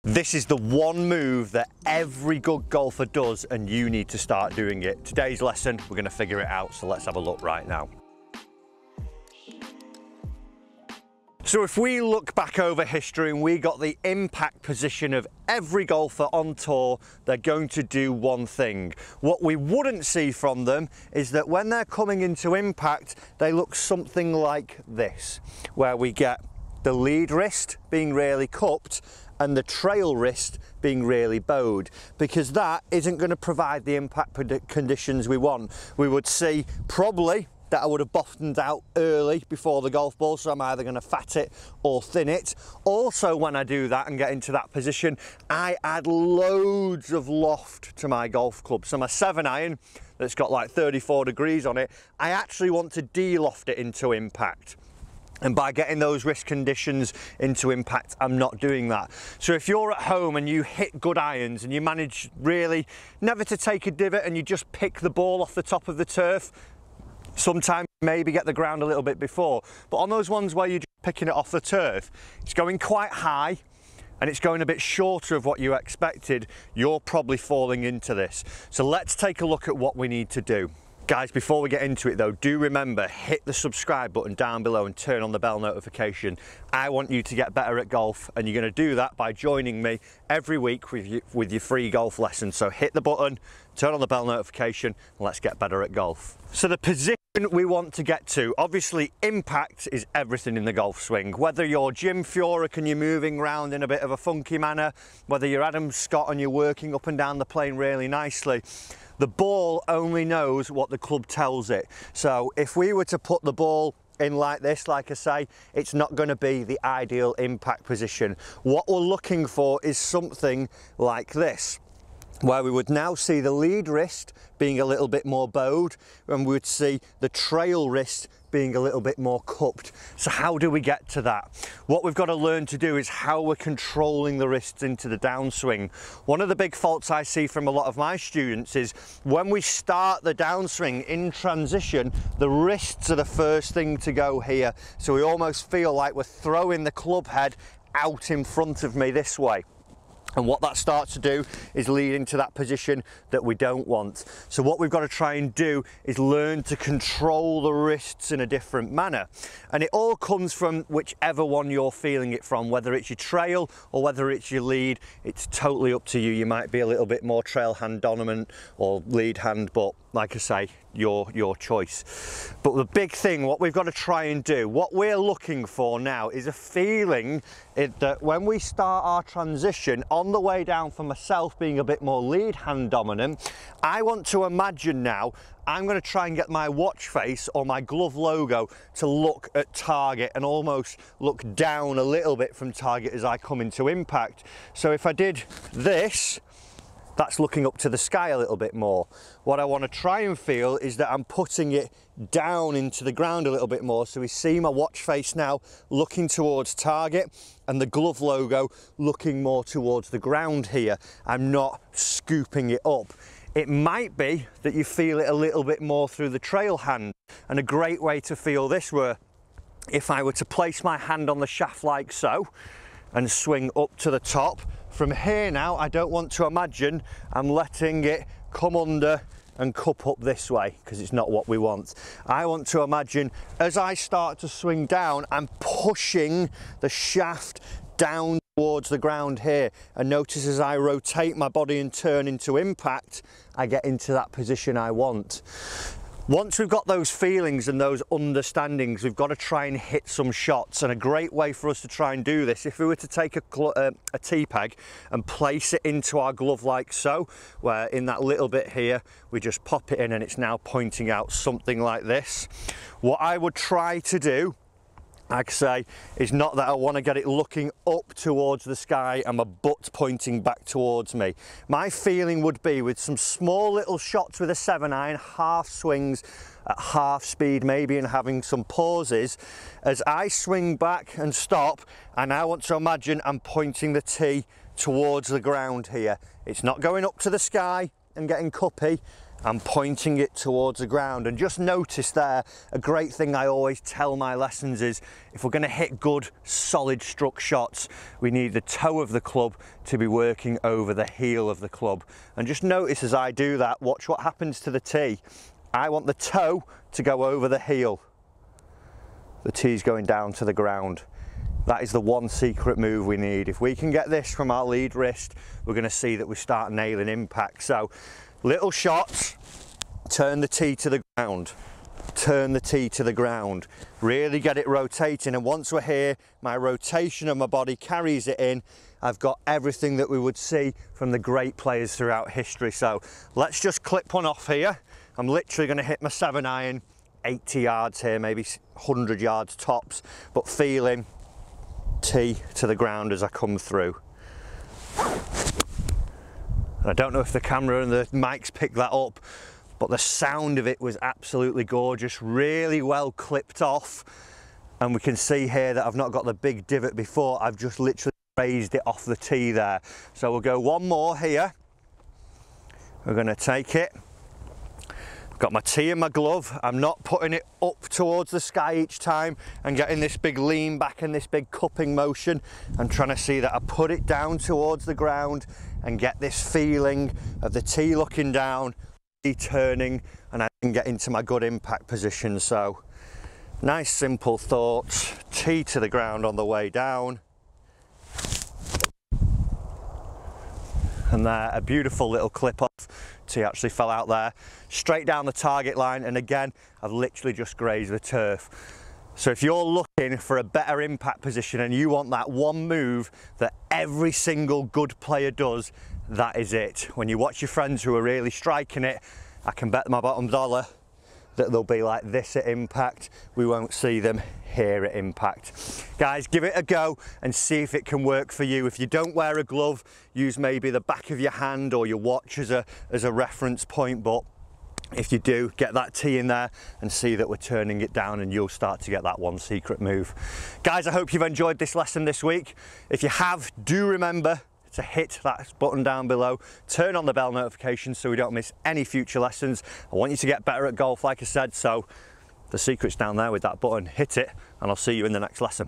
This is the one move that every good golfer does, and you need to start doing it. Today's lesson, we're going to figure it out, so let's have a look right now. So if we look back over history and we got the impact position of every golfer on tour, they're going to do one thing. What we wouldn't see from them is that when they're coming into impact, they look something like this, where we get the lead wrist being really cupped and the trail wrist being really bowed, because that isn't going to provide the impact conditions we want. We would see probably that I would have bottomed out early before the golf ball, so I'm either going to fat it or thin it. Also, when I do that and get into that position, I add loads of loft to my golf club. So my 7-iron that's got like 34 degrees on it, I actually want to de-loft it into impact. And by getting those wrist conditions into impact, I'm not doing that. So if you're at home and you hit good irons and you manage really never to take a divot and you just pick the ball off the top of the turf, sometimes maybe get the ground a little bit before. But on those ones where you're just picking it off the turf, it's going quite high and it's going a bit shorter of what you expected, you're probably falling into this. So let's take a look at what we need to do. Guys, before we get into it though, do remember, hit the subscribe button down below and turn on the bell notification. I want you to get better at golf, and you're going to do that by joining me every week with your free golf lessons. So hit the button, turn on the bell notification, and let's get better at golf. So the position we want to get to, obviously impact is everything in the golf swing. Whether you're Jim Furyk and you're moving around in a bit of a funky manner, whether you're Adam Scott and you're working up and down the plane really nicely, the ball only knows what the club tells it. So if we were to put the ball in like this, like I say, it's not going to be the ideal impact position. What we're looking for is something like this, where we would now see the lead wrist being a little bit more bowed, and we would see the trail wrist being a little bit more cupped. So how do we get to that? What we've got to learn to do is how we're controlling the wrists into the downswing. One of the big faults I see from a lot of my students is when we start the downswing in transition, the wrists are the first thing to go here. So we almost feel like we're throwing the club head out in front of me this way. And what that starts to do is lead into that position that we don't want. So what we've got to try and do is learn to control the wrists in a different manner. And it all comes from whichever one you're feeling it from, whether it's your trail or whether it's your lead, it's totally up to you. You might be a little bit more trail hand dominant or lead hand, but like I say, your choice. But the big thing, what we've got to try and do, what we're looking for now is a feeling that when we start our transition on the way down, for myself being a bit more lead hand dominant, I want to imagine now I'm going to try and get my watch face or my glove logo to look at target and almost look down a little bit from target as I come into impact. So if I did this, that's looking up to the sky a little bit more. What I want to try and feel is that I'm putting it down into the ground a little bit more, so we see my watch face now looking towards target and the glove logo looking more towards the ground here. I'm not scooping it up. It might be that you feel it a little bit more through the trail hand, and a great way to feel this were if I were to place my hand on the shaft like so and swing up to the top. From here now, I don't want to imagine I'm letting it come under and cup up this way, because it's not what we want. I want to imagine as I start to swing down, I'm pushing the shaft down towards the ground here, and notice as I rotate my body and turn into impact, I get into that position I want. Once we've got those feelings and those understandings, we've got to try and hit some shots. And a great way for us to try and do this, if we were to take a tee peg and place it into our glove like so, where in that little bit here, we just pop it in and it's now pointing out something like this. What I would try to do, like I say, is not that I want to get it looking up towards the sky and my butt pointing back towards me. My feeling would be with some small little shots with a 7-iron, half swings at half speed maybe, and having some pauses. As I swing back and stop, I now want to imagine I'm pointing the tee towards the ground here. It's not going up to the sky and getting cuppy. I'm pointing it towards the ground. And just notice there, a great thing I always tell my lessons is, if we're going to hit good, solid struck shots, we need the toe of the club to be working over the heel of the club. And just notice as I do that, watch what happens to the tee. I want the toe to go over the heel. The tee's going down to the ground. That is the one secret move we need. If we can get this from our lead wrist, we're going to see that we start nailing impact. So, little shots, turn the tee to the ground, turn the tee to the ground, really get it rotating, and once we're here, my rotation of my body carries it in. I've got everything that we would see from the great players throughout history. So let's just clip one off here. I'm literally going to hit my 7-iron, 80 yards here, maybe 100 yards tops, but feeling tee to the ground as I come through. I don't know if the camera and the mics picked that up, but the sound of it was absolutely gorgeous, really well clipped off. And we can see here that I've not got the big divot before, I've just literally raised it off the tee there. So we'll go one more here. We're going to take it. Got my tee in my glove. I'm not putting it up towards the sky each time and getting this big lean back and this big cupping motion. I'm trying to see that I put it down towards the ground and get this feeling of the tee looking down, tee turning, and I can get into my good impact position. So nice simple thoughts, tee to the ground on the way down. And there, a beautiful little clip off. Tee actually fell out there, straight down the target line, and again, I've literally just grazed the turf. So if you're looking for a better impact position and you want that one move that every single good player does, that is it. When you watch your friends who are really striking it, I can bet my bottom dollar that they'll be like this at impact. We won't see them here at impact. Guys, give it a go and see if it can work for you. If you don't wear a glove, use maybe the back of your hand or your watch as a reference point, but if you do, get that tee in there and see that we're turning it down, and you'll start to get that one secret move. Guys, I hope you've enjoyed this lesson this week. If you have, do remember to hit that button down below, turn on the bell notifications so we don't miss any future lessons. I want you to get better at golf, like I said, so the secret's down there with that button. Hit it, and I'll see you in the next lesson.